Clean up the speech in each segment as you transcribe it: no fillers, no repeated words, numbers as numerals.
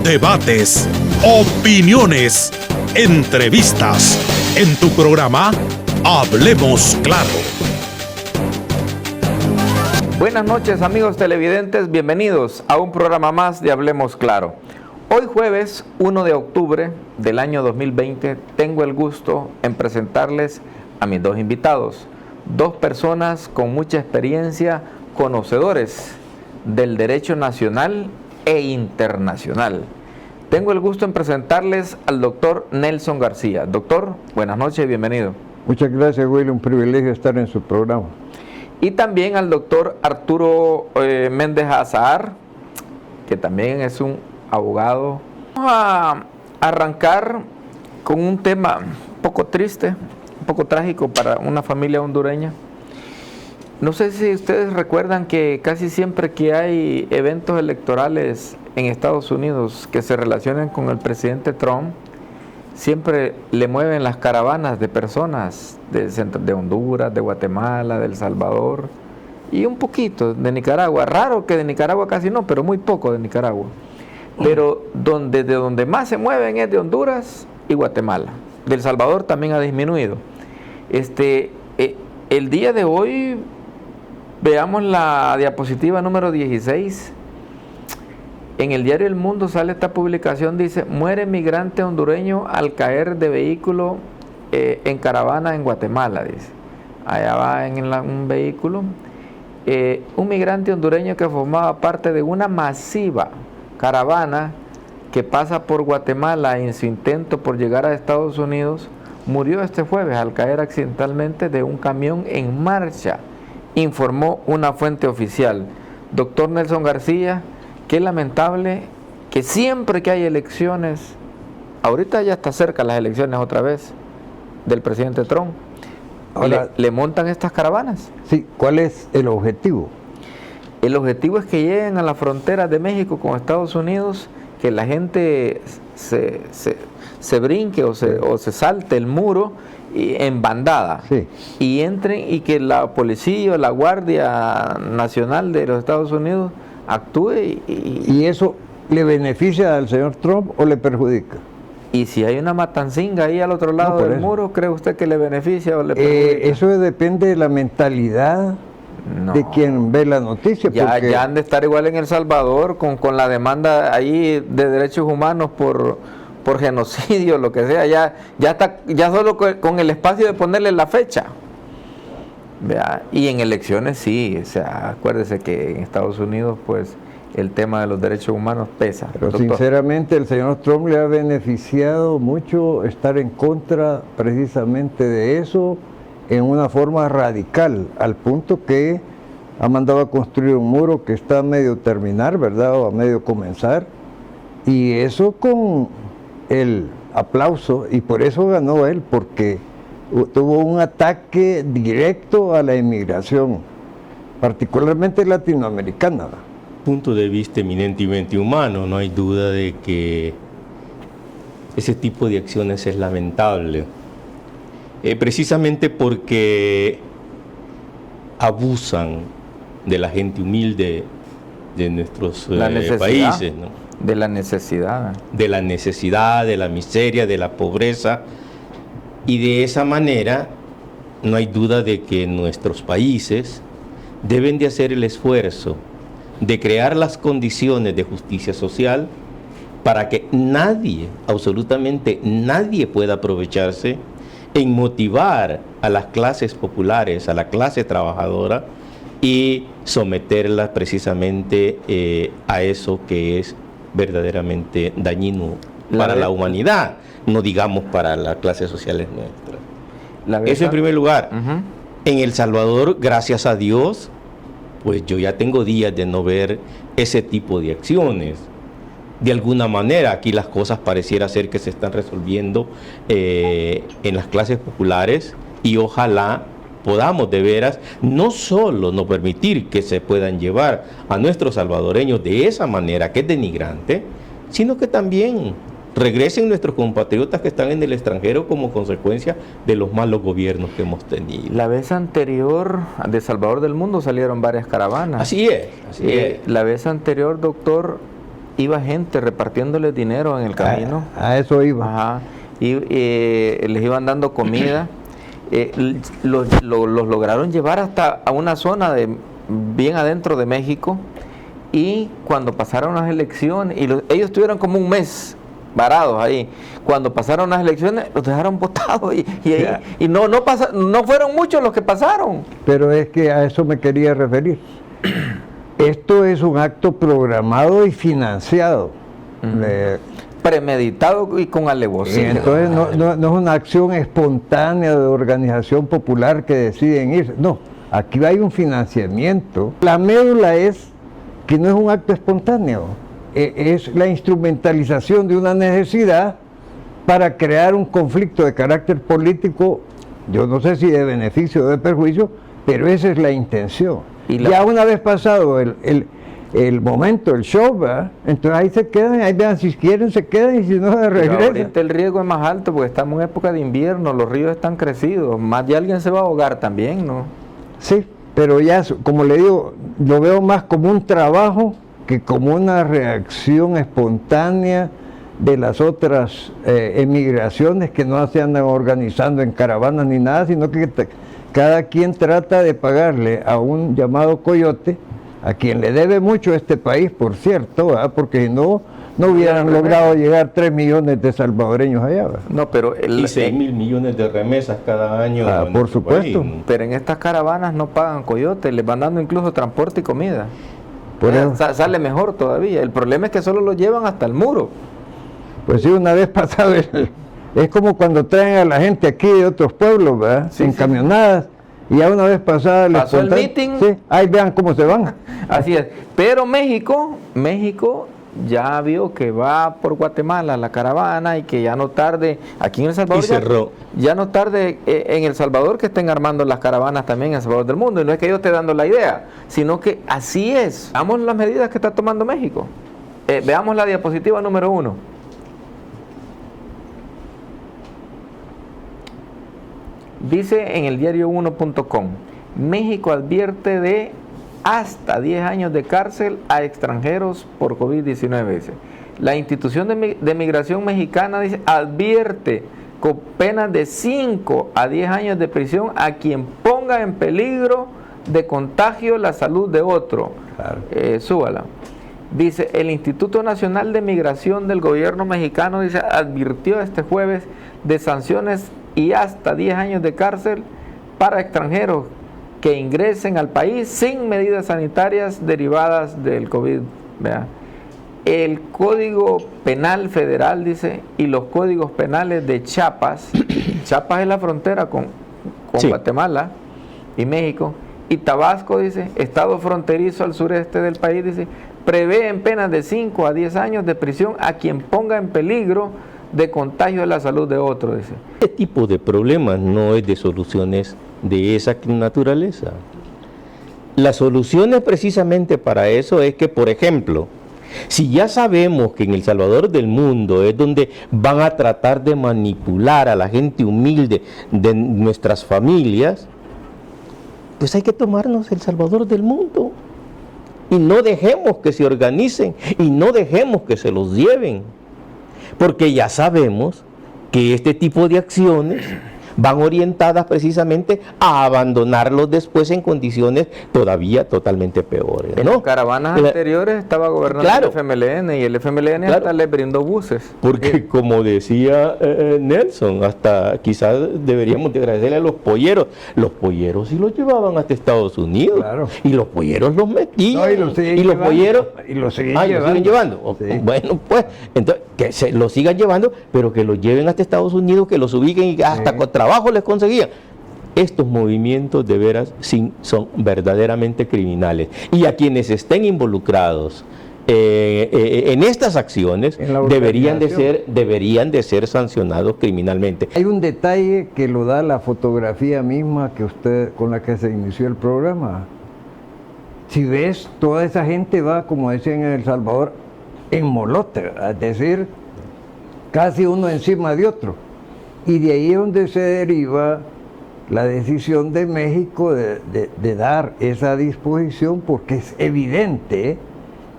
debates, opiniones, entrevistas, en tu programa Hablemos Claro. Buenas noches, amigos televidentes, bienvenidos a un programa más de Hablemos Claro. Hoy jueves 1 de octubre del año 2020 tengo el gusto en presentarles a mis dos invitados, dos personas con mucha experiencia, conocedores del derecho nacional e internacional. Tengo el gusto en presentarles al doctor Nelson García. Doctor, buenas noches y bienvenido. Muchas gracias, Willy, un privilegio estar en su programa. Y también al doctor Arturo Méndez Azahar, que también es un abogado. Vamos a arrancar con un tema un poco triste, un poco trágico para una familia hondureña. No sé si ustedes recuerdan que casi siempre que hay eventos electorales en Estados Unidos que se relacionan con el presidente Trump, siempre le mueven las caravanas de personas de Honduras, de Guatemala, de El Salvador y un poquito de Nicaragua. Raro que de Nicaragua casi no, pero muy poco de Nicaragua. Pero de donde más se mueven es de Honduras y Guatemala. De El Salvador también ha disminuido. El día de hoy, veamos la diapositiva número 16. En el diario El Mundo sale esta publicación, dice: muere migrante hondureño al caer de vehículo en caravana en Guatemala, dice. Allá va en un vehículo. Un migrante hondureño que formaba parte de una masiva caravana que pasa por Guatemala en su intento por llegar a Estados Unidos, murió este jueves al caer accidentalmente de un camión en marcha, informó una fuente oficial. Doctor Nelson García, qué lamentable que siempre que hay elecciones, ahorita ya está cerca las elecciones otra vez del presidente Trump, ahora, le montan estas caravanas. Sí, ¿cuál es el objetivo? El objetivo es que lleguen a la frontera de México con Estados Unidos, que la gente se brinque o se salte el muro en bandada, sí, y entren, y que la policía o la Guardia Nacional de los Estados Unidos actúe. ¿Y eso le beneficia al señor Trump o le perjudica? Y si hay una matancinga ahí al otro lado del muro, ¿cree usted que le beneficia o le perjudica? Eso depende de la mentalidad de quien ve la noticia. Ya han de estar igual en El Salvador con la demanda ahí de derechos humanos por genocidio, lo que sea. Ya solo con el espacio de ponerle la fecha. ¿Vea? Y en elecciones sí, o sea, acuérdese que en Estados Unidos pues el tema de los derechos humanos pesa. Pero sinceramente el señor Trump le ha beneficiado mucho estar en contra precisamente de eso en una forma radical, al punto que ha mandado a construir un muro que está a medio terminar, ¿verdad? O a medio comenzar, y eso con el aplauso, y por eso ganó él, porque tuvo un ataque directo a la inmigración, particularmente latinoamericana. Punto de vista eminentemente humano, no hay duda de que ese tipo de acciones es lamentable, precisamente porque abusan de la gente humilde de nuestros países, ¿no? De la necesidad. De la necesidad, de la miseria, de la pobreza. Y de esa manera, no hay duda de que nuestros países deben de hacer el esfuerzo de crear las condiciones de justicia social para que nadie, absolutamente nadie, pueda aprovecharse en motivar a las clases populares, a la clase trabajadora, y someterlas precisamente a eso que es verdaderamente dañino para la humanidad, no digamos para las clases sociales nuestras. Eso en primer lugar. En El Salvador, gracias a Dios, pues yo ya tengo días de no ver ese tipo de acciones. De alguna manera aquí las cosas pareciera ser que se están resolviendo en las clases populares, y ojalá podamos de veras no solo no permitir que se puedan llevar a nuestros salvadoreños de esa manera que es denigrante, sino que también regresen nuestros compatriotas que están en el extranjero como consecuencia de los malos gobiernos que hemos tenido. La vez anterior, de Salvador del Mundo salieron varias caravanas. Así es, así es. La vez anterior, doctor, iba gente repartiéndoles dinero en el camino. A eso iba. Ajá. Y les iban dando comida. Los lograron llevar hasta a una zona bien adentro de México, y cuando pasaron las elecciones, ellos estuvieron como un mes varados ahí. Cuando pasaron las elecciones, los dejaron botados y no fueron muchos los que pasaron. Pero es que a eso me quería referir. Esto es un acto programado y financiado. Premeditado y con alevosía. Entonces no es una acción espontánea de organización popular que deciden irse. No, aquí hay un financiamiento. La médula es que no es un acto espontáneo, es la instrumentalización de una necesidad para crear un conflicto de carácter político, yo no sé si de beneficio o de perjuicio, pero esa es la intención. Ya una vez pasado el momento, el show, ¿verdad? Entonces ahí se quedan, ahí vean, si quieren se quedan y si no se regresan. Ahorita el riesgo es más alto porque estamos en época de invierno, los ríos están crecidos, más de alguien se va a ahogar también, ¿no? Sí, pero ya, como le digo, lo veo más como un trabajo que como una reacción espontánea de las otras emigraciones que no se andan organizando en caravanas ni nada, sino que cada quien trata de pagarle a un llamado coyote, a quien le debe mucho a este país, por cierto, ¿verdad? Porque si no hubieran logrado llegar 3 millones de salvadoreños allá, ¿verdad? No, pero y 6.000 millones de remesas cada año. Por supuesto. Pero en estas caravanas no pagan coyotes, les van dando incluso transporte y comida. Por eso. Sale mejor todavía. El problema es que solo lo llevan hasta el muro. Pues sí, una vez pasado, es como cuando traen a la gente aquí de otros pueblos, ¿verdad? Sí, en camionadas, y ya una vez pasada les pasó el contaron, meeting. sí, ahí vean cómo se van. Así es. Pero México ya vio que va por Guatemala la caravana y que ya no tarde, aquí en El Salvador, Y cerró. ya no tarde en El Salvador que estén armando las caravanas también en El Salvador del mundo. Y no es que yo esté dando la idea, sino que así es. Veamos las medidas que está tomando México. Veamos la diapositiva número 1. Dice en el diario1.com, México advierte de hasta 10 años de cárcel a extranjeros por COVID-19. Dice. La institución de migración mexicana dice, advierte con penas de 5 a 10 años de prisión a quien ponga en peligro de contagio la salud de otro. Claro. Súbala. Dice, el Instituto Nacional de Migración del gobierno mexicano dice, advirtió este jueves de sanciones y hasta 10 años de cárcel para extranjeros que ingresen al país sin medidas sanitarias derivadas del COVID. ¿Vea? El Código Penal Federal, dice, y los códigos penales de Chiapas, Chiapas es la frontera con sí, Guatemala y México, y Tabasco, dice, estado fronterizo al sureste del país, dice, prevén penas de 5 a 10 años de prisión a quien ponga en peligro de contagio de la salud de otro, dice. Este tipo de problemas no es de soluciones de esa naturaleza. La solución es precisamente para eso es que, por ejemplo, si ya sabemos que en El Salvador del mundo es donde van a tratar de manipular a la gente humilde de nuestras familias, pues hay que tomarnos El Salvador del mundo y no dejemos que se organicen y no dejemos que se los lleven. Porque ya sabemos que este tipo de acciones van orientadas precisamente a abandonarlos después en condiciones todavía totalmente peores, ¿no? En las caravanas anteriores estaba gobernando el FMLN y el FMLN hasta le brindó buses. Porque como decía Nelson, hasta quizás deberíamos de agradecerle a los polleros. Los polleros sí los llevaban hasta Estados Unidos. Claro. Y los polleros los metían. No, y los polleros... Y los siguen llevando. Sí. Bueno, pues, entonces, que se los sigan llevando, pero que los lleven hasta Estados Unidos, que los ubiquen y hasta con trabajo les conseguían. Estos movimientos de veras son verdaderamente criminales. Y a quienes estén involucrados en estas acciones deberían de ser sancionados criminalmente. Hay un detalle que lo da la fotografía misma que usted con la que se inició el programa. Si ves, toda esa gente va, como decían en El Salvador, en molote, es decir, casi uno encima de otro. Y de ahí es donde se deriva la decisión de México de dar esa disposición, porque es evidente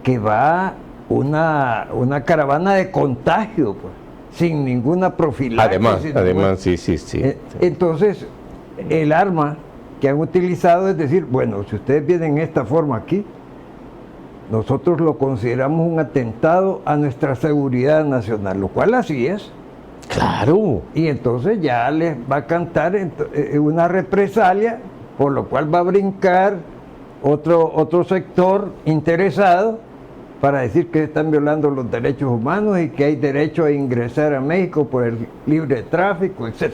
que va una caravana de contagio, pues, sin ninguna profilaxis. Además, sí. Entonces, el arma que han utilizado es decir, bueno, si ustedes vienen en esta forma aquí, nosotros lo consideramos un atentado a nuestra seguridad nacional, lo cual así es. Claro. Y entonces ya les va a cantar una represalia, por lo cual va a brincar otro sector interesado para decir que están violando los derechos humanos y que hay derecho a ingresar a México por el libre tráfico, etc.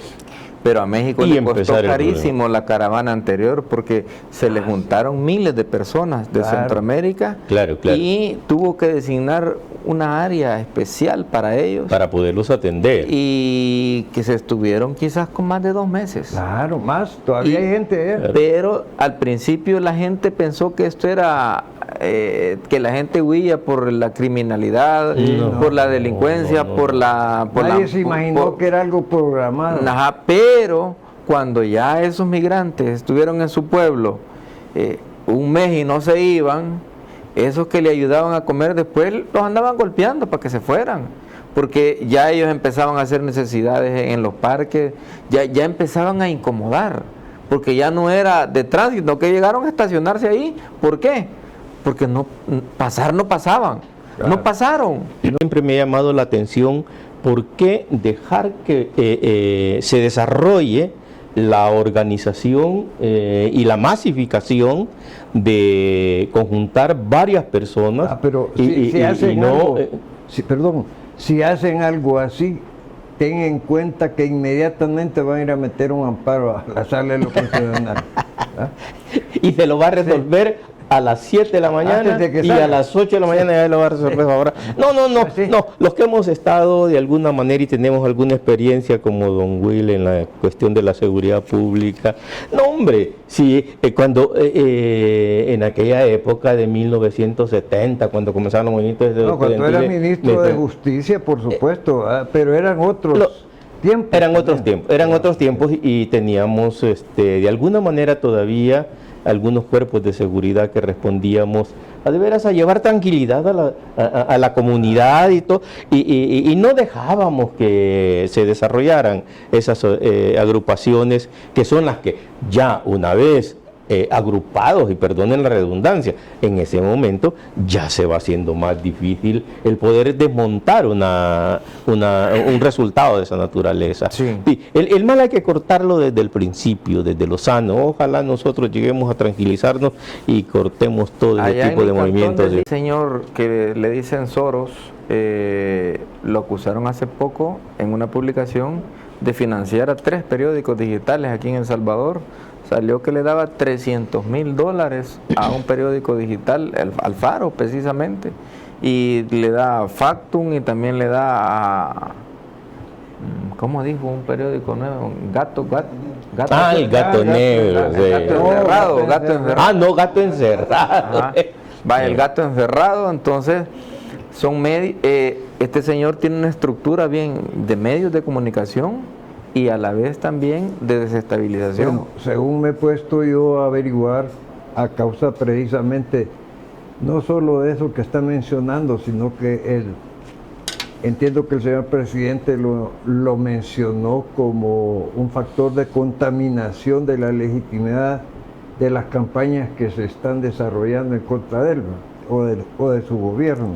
Pero a México Y le costó empezar el carísimo la caravana anterior porque se le juntaron miles de personas de Claro. Centroamérica Claro. y tuvo que designar una área especial para ellos Para poderlos atender. y que se estuvieron quizás con más de 2 meses. Claro, más, todavía Y- hay gente. Pero al principio la gente pensó que esto era que la gente huía por la criminalidad, No, por la delincuencia, no. por la... Nadie se imaginó que era algo programado. Ajá, pero cuando ya esos migrantes estuvieron en su pueblo 1 mes y no se iban, esos que le ayudaban a comer después los andaban golpeando para que se fueran, porque ya ellos empezaban a hacer necesidades en los parques, ya empezaban a incomodar, porque ya no era de tránsito, sino que llegaron a estacionarse ahí. ¿Por qué? Porque no pasaban, no pasaron. Siempre me ha llamado la atención por qué dejar que se desarrolle la organización y la masificación de conjuntar varias personas. Pero y- si y- hacen y no, algo, si hacen algo así, ten en cuenta que inmediatamente van a ir a meter un amparo a la sala de lo constitucional. ¿Ah? y se lo va a resolver a las 7 de la mañana Antes de que y salga. a las 8 de la mañana ya lo va a resolver ahora. Sí. No, los que hemos estado de alguna manera y tenemos alguna experiencia como don Will en la cuestión de la seguridad pública. No, hombre, sí, cuando en aquella época de 1970, cuando comenzaron los movimientos No, cuando era ministro de Justicia, por supuesto, pero eran otros tiempos. Eran otros tiempos y teníamos de alguna manera todavía algunos cuerpos de seguridad que respondíamos a de veras a llevar tranquilidad a la comunidad y todo, y no dejábamos que se desarrollaran esas agrupaciones que son las que ya una vez agrupados, y perdonen la redundancia, en ese momento ya se va haciendo más difícil el poder desmontar un resultado de esa naturaleza. Sí. Sí, el mal hay que cortarlo desde el principio, desde lo sano. Ojalá nosotros lleguemos a tranquilizarnos y cortemos todo ese Allá tipo en de el cantón movimientos. del señor que le dicen Soros, lo acusaron hace poco en una publicación de financiar a 3 periódicos digitales aquí en El Salvador. Salió que le daba $300,000 a un periódico digital, al Faro precisamente, y le da a Factum y también le da a, ¿cómo dijo? Un periódico nuevo, Gato El Gato Negro. Sí. Gato Encerrado, Gato Encerrado. Ah, no, Gato Encerrado. Ajá. Va el Gato Encerrado. Entonces son este señor tiene una estructura bien de medios de comunicación y a la vez también de desestabilización. Bueno, según me he puesto yo a averiguar, a causa precisamente no solo de eso que está mencionando, sino que entiendo que el señor presidente lo mencionó como un factor de contaminación de la legitimidad de las campañas que se están desarrollando en contra de él, o de su gobierno.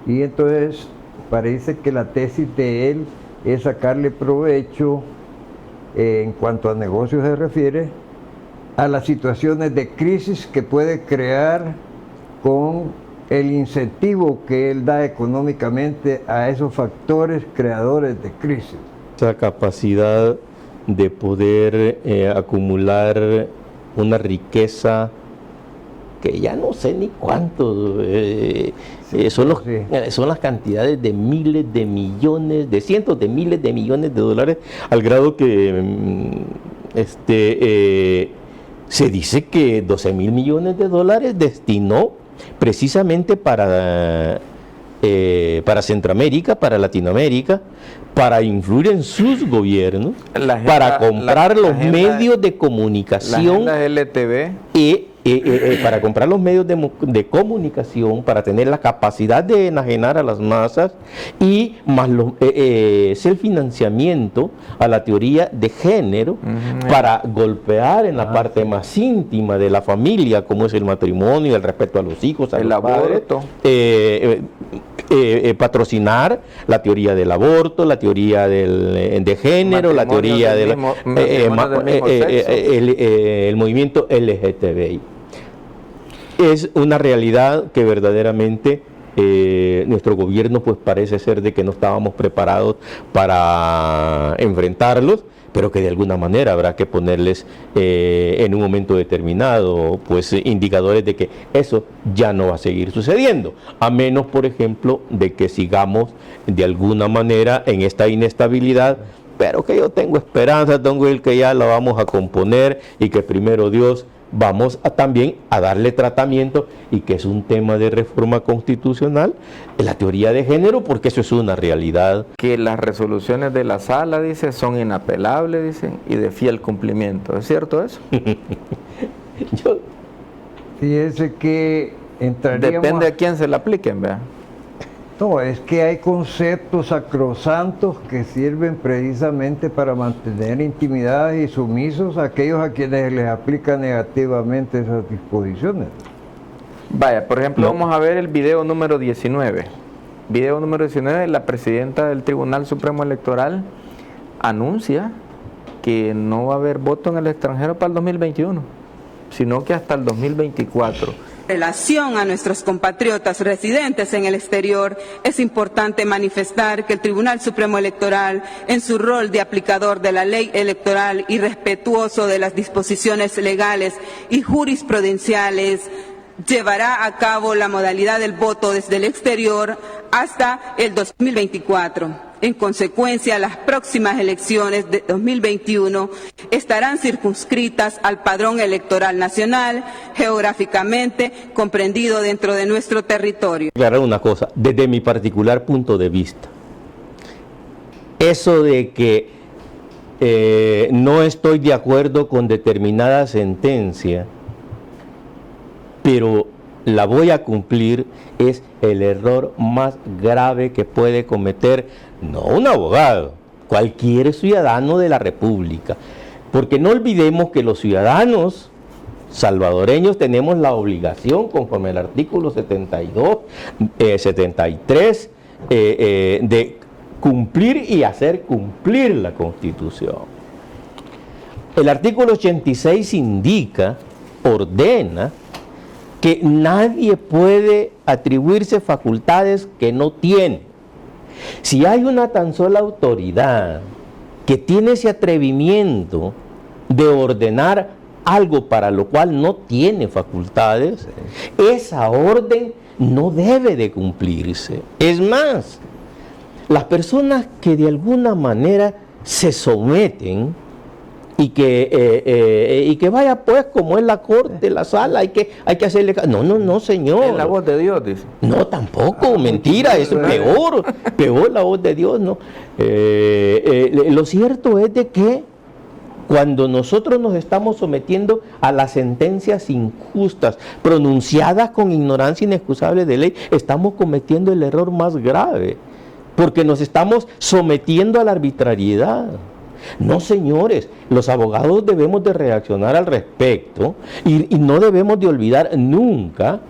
Y entonces parece que la tesis de él es sacarle provecho, en cuanto a negocios se refiere, a las situaciones de crisis que puede crear con el incentivo que él da económicamente a esos factores creadores de crisis. Esa capacidad de poder acumular una riqueza que ya no sé ni cuánto son las cantidades de miles de millones, de cientos de miles de millones de dólares, al grado que se dice que 12,000 millones de dólares destinó precisamente para Centroamérica, para Latinoamérica, para influir en sus gobiernos, La agenda- para comprar la los agenda- medios de La comunicación agenda LTV. y para comprar los medios de comunicación, para tener la capacidad de enajenar a las masas y más es el financiamiento a la teoría de género para golpear en la parte más íntima de la familia, como es el matrimonio, el respeto a los hijos, a el los aborto. padres, patrocinar la teoría del aborto, la teoría de género, la teoría del el movimiento LGTBI. Es una realidad que verdaderamente nuestro gobierno pues parece ser de que no estábamos preparados para enfrentarlos, pero que de alguna manera habrá que ponerles en un momento determinado pues indicadores de que eso ya no va a seguir sucediendo, a menos por ejemplo de que sigamos de alguna manera en esta inestabilidad, pero que yo tengo esperanza, tengo el que ya la vamos a componer y que primero Dios vamos también a darle tratamiento y que es un tema de reforma constitucional, la teoría de género, porque eso es una realidad. Que las resoluciones de la sala, dice, son inapelables, dicen, y de fiel cumplimiento. ¿Es cierto eso? Fíjese que entraríamos... Depende a quién se la apliquen, vea. No, es que hay conceptos sacrosantos que sirven precisamente para mantener intimidados y sumisos a aquellos a quienes les aplican negativamente esas disposiciones. Vaya, por ejemplo, vamos a ver el video número 19. Video número 19, la presidenta del Tribunal Supremo Electoral anuncia que no va a haber voto en el extranjero para el 2021, sino que hasta el 2024. En relación a nuestros compatriotas residentes en el exterior, es importante manifestar que el Tribunal Supremo Electoral, en su rol de aplicador de la ley electoral y respetuoso de las disposiciones legales y jurisprudenciales, llevará a cabo la modalidad del voto desde el exterior hasta el 2024. En consecuencia, las próximas elecciones de 2021 estarán circunscritas al padrón electoral nacional, geográficamente comprendido dentro de nuestro territorio. Aclarar una cosa, desde mi particular punto de vista, eso de que no estoy de acuerdo con determinada sentencia, pero la voy a cumplir, es el error más grave que puede cometer, no un abogado, cualquier ciudadano de la República. Porque no olvidemos que los ciudadanos salvadoreños tenemos la obligación, conforme al artículo 72, 73, de cumplir y hacer cumplir la Constitución. El artículo 86 indica, ordena, que nadie puede atribuirse facultades que no tiene. Si hay una tan sola autoridad que tiene ese atrevimiento de ordenar algo para lo cual no tiene facultades, esa orden no debe de cumplirse. Es más, las personas que de alguna manera se someten y que vaya pues como es la corte, la sala, hay que hacerle... No, señor. Es la voz de Dios, dice. No, tampoco, mentira, es peor la voz de Dios, ¿no? Lo cierto es de que cuando nosotros nos estamos sometiendo a las sentencias injustas, pronunciadas con ignorancia inexcusable de ley, estamos cometiendo el error más grave, porque nos estamos sometiendo a la arbitrariedad. No, señores, los abogados debemos de reaccionar al respecto y no debemos de olvidar nunca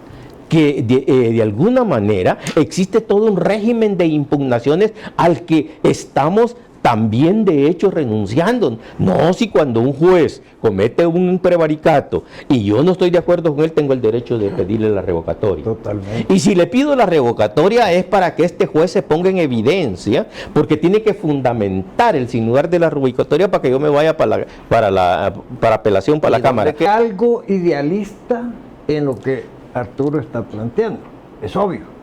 que de alguna manera existe todo un régimen de impugnaciones al que estamos también de hecho renunciando. No, si cuando un juez comete un prevaricato y yo no estoy de acuerdo con él, tengo el derecho de pedirle la revocatoria. Totalmente. Y si le pido la revocatoria es para que este juez se ponga en evidencia, porque tiene que fundamentar el sinudar de la revocatoria para que yo me vaya para apelación para la Cámara. Que algo idealista en lo que Arturo está planteando, es obvio.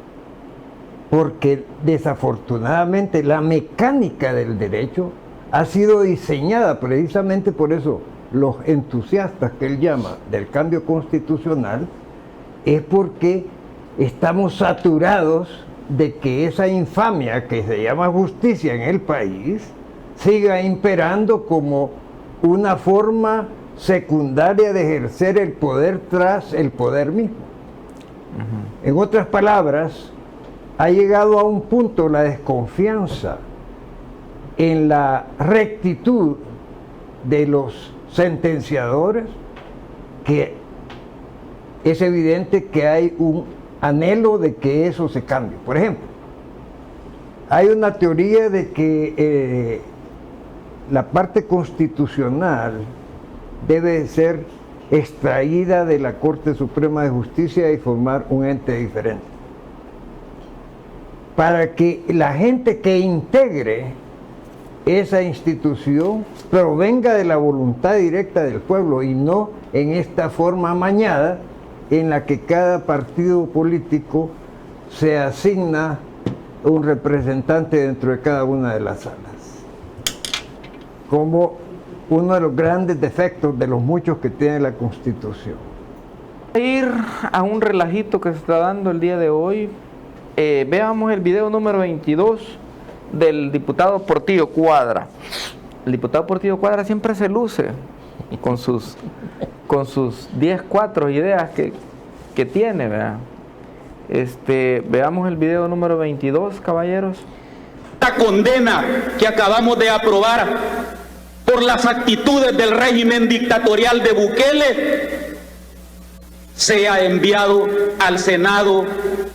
Porque desafortunadamente la mecánica del derecho ha sido diseñada precisamente por eso. Los entusiastas que él llama del cambio constitucional es porque estamos saturados de que esa infamia que se llama justicia en el país siga imperando como una forma secundaria de ejercer el poder tras el poder mismo. En otras palabras, ha llegado a un punto la desconfianza en la rectitud de los sentenciadores, que es evidente que hay un anhelo de que eso se cambie. Por ejemplo, hay una teoría de que la parte constitucional debe ser extraída de la Corte Suprema de Justicia y formar un ente diferente, para que la gente que integre esa institución provenga de la voluntad directa del pueblo y no en esta forma amañada en la que cada partido político se asigna un representante dentro de cada una de las salas, como uno de los grandes defectos de los muchos que tiene la Constitución. Ir a un relajito que se está dando el día de hoy. Veamos el video número 22 del diputado Portillo Cuadra. El diputado Portillo Cuadra siempre se luce con sus 10 ideas que tiene, ¿verdad? Veamos el video número 22, caballeros. Esta condena que acabamos de aprobar por las actitudes del régimen dictatorial de Bukele sea enviado al Senado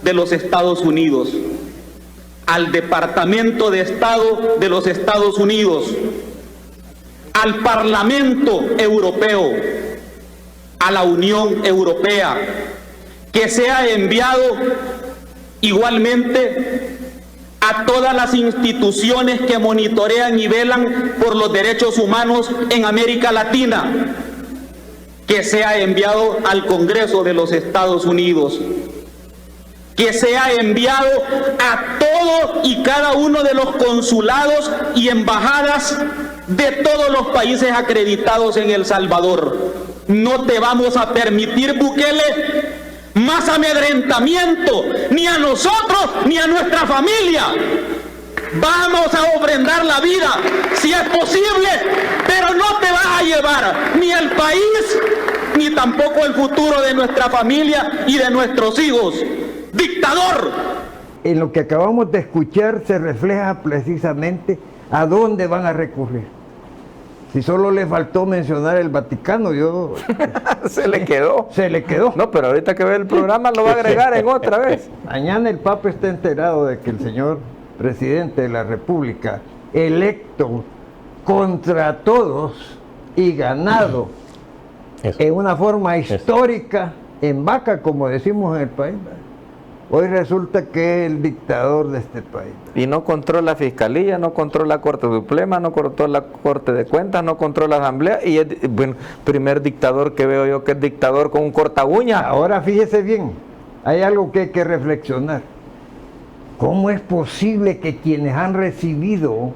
de los Estados Unidos, al Departamento de Estado de los Estados Unidos, al Parlamento Europeo, a la Unión Europea, que sea enviado igualmente a todas las instituciones que monitorean y velan por los derechos humanos en América Latina, que sea enviado al Congreso de los Estados Unidos, que sea enviado a todos y cada uno de los consulados y embajadas de todos los países acreditados en El Salvador. No te vamos a permitir, Bukele, más amedrentamiento, ni a nosotros ni a nuestra familia. Vamos a ofrendar la vida, si es posible, pero no te vas a llevar ni el país, ni tampoco el futuro de nuestra familia y de nuestros hijos. ¡Dictador! En lo que acabamos de escuchar se refleja precisamente a dónde van a recurrir. Si solo le faltó mencionar el Vaticano, yo... Se le quedó. Se le quedó. No, pero ahorita que ve el programa lo va a agregar en otra vez. Mañana el Papa está enterado de que el señor presidente de la República, electo contra todos y ganado en una forma histórica, en vaca, como decimos en el país, hoy resulta que es el dictador de este país. Y no controla la Fiscalía, no controla la Corte Suprema, no controla la Corte de Cuentas, no controla la Asamblea, y es, bueno, primer dictador que veo yo que es dictador con un corta uña. Ahora fíjese bien, hay algo que hay que reflexionar. ¿Cómo es posible que quienes han recibido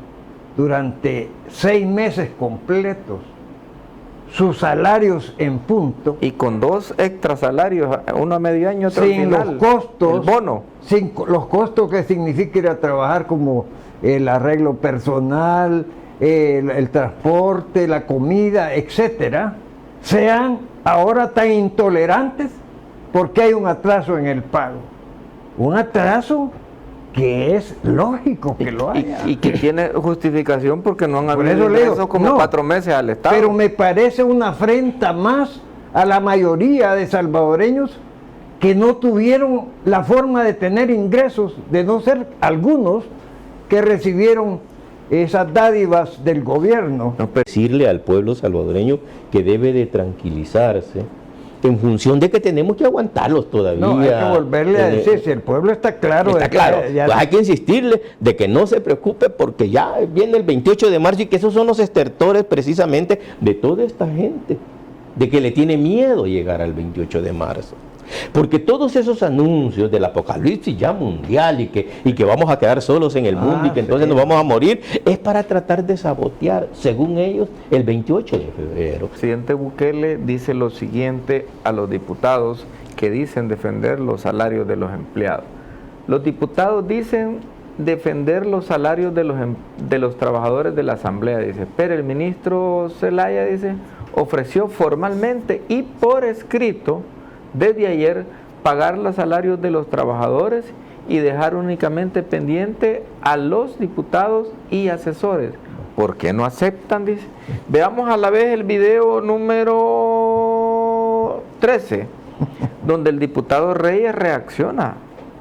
durante 6 meses completos sus salarios en punto, y con 2 extra salarios, uno a medio año, otro sin al final, los costos, el bono, sin los costos que significa ir a trabajar, como el arreglo personal, el transporte, la comida, etcétera, sean ahora tan intolerantes porque hay un atraso en el pago? Un atraso que es lógico que lo haya. y que tiene justificación porque no han Por habido eso le digo, ingresos como no, 4 meses al Estado. Pero me parece una afrenta más a la mayoría de salvadoreños que no tuvieron la forma de tener ingresos, de no ser algunos que recibieron esas dádivas del gobierno. Decirle al pueblo salvadoreño que debe de tranquilizarse en función de que tenemos que aguantarlos todavía. No, hay que volverle a decir, si el pueblo está claro. Está claro, pues hay que insistirle de que no se preocupe porque ya viene el 28 de marzo y que esos son los estertores precisamente de toda esta gente, de que le tiene miedo llegar al 28 de marzo. Porque todos esos anuncios del apocalipsis ya mundial y que vamos a quedar solos en el mundo y que entonces nos vamos a morir, es para tratar de sabotear, según ellos, el 28 de febrero. El presidente Bukele dice lo siguiente a los diputados que dicen defender los salarios de los empleados. Los diputados dicen defender los salarios de los trabajadores de la Asamblea, dice, pero el ministro Zelaya dice, ofreció formalmente y por escrito desde ayer pagar los salarios de los trabajadores y dejar únicamente pendiente a los diputados y asesores. ¿Por qué no aceptan? Dice. Veamos a la vez el video número 13, donde el diputado Reyes reacciona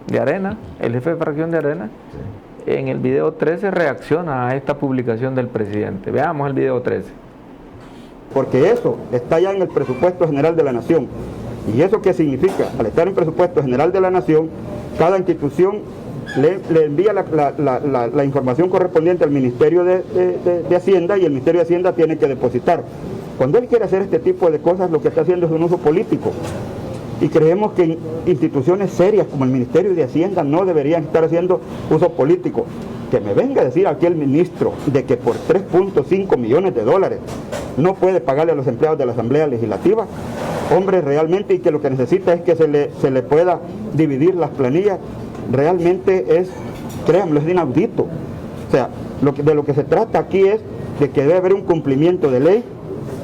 de Arena, el jefe de fracción de Arena. En el video 13 reacciona a esta publicación del presidente. Veamos el video 13. Porque eso está ya en el presupuesto general de la Nación. ¿Y eso qué significa? Al estar en el presupuesto general de la Nación, cada institución le envía la información correspondiente al Ministerio de Hacienda y el Ministerio de Hacienda tiene que depositar. Cuando él quiere hacer este tipo de cosas, lo que está haciendo es un uso político. Y creemos que instituciones serias como el Ministerio de Hacienda no deberían estar haciendo uso político. Que me venga a decir aquí el ministro de que por 3.5 millones de dólares no puede pagarle a los empleados de la Asamblea Legislativa, hombre, realmente, y que lo que necesita es que se le pueda dividir las planillas, realmente es, créanmelo, es inaudito. O sea, de lo que se trata aquí es de que debe haber un cumplimiento de ley,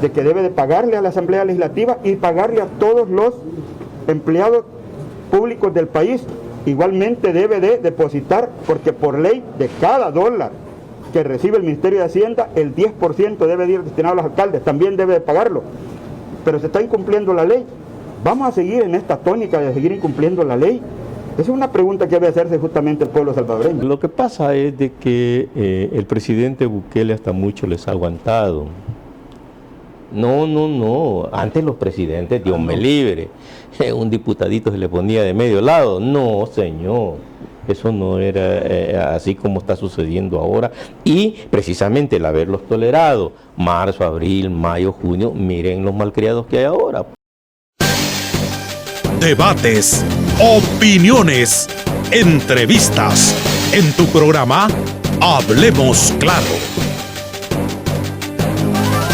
de que debe de pagarle a la Asamblea Legislativa y pagarle a todos los empleados públicos del país. Igualmente debe de depositar, porque por ley de cada dólar que recibe el Ministerio de Hacienda, el 10% debe de ir destinado a los alcaldes, también debe de pagarlo. Pero se está incumpliendo la ley. ¿Vamos a seguir en esta tónica de seguir incumpliendo la ley? Esa es una pregunta que debe hacerse justamente el pueblo salvadoreño. Lo que pasa es de que el presidente Bukele hasta mucho les ha aguantado. No. Antes los presidentes, Dios me libre, un diputadito se le ponía de medio lado. No, señor. Eso no era así como está sucediendo ahora. Y precisamente el haberlos tolerado, marzo, abril, mayo, junio, miren los malcriados que hay ahora. Debates, opiniones, entrevistas en tu programa Hablemos Claro.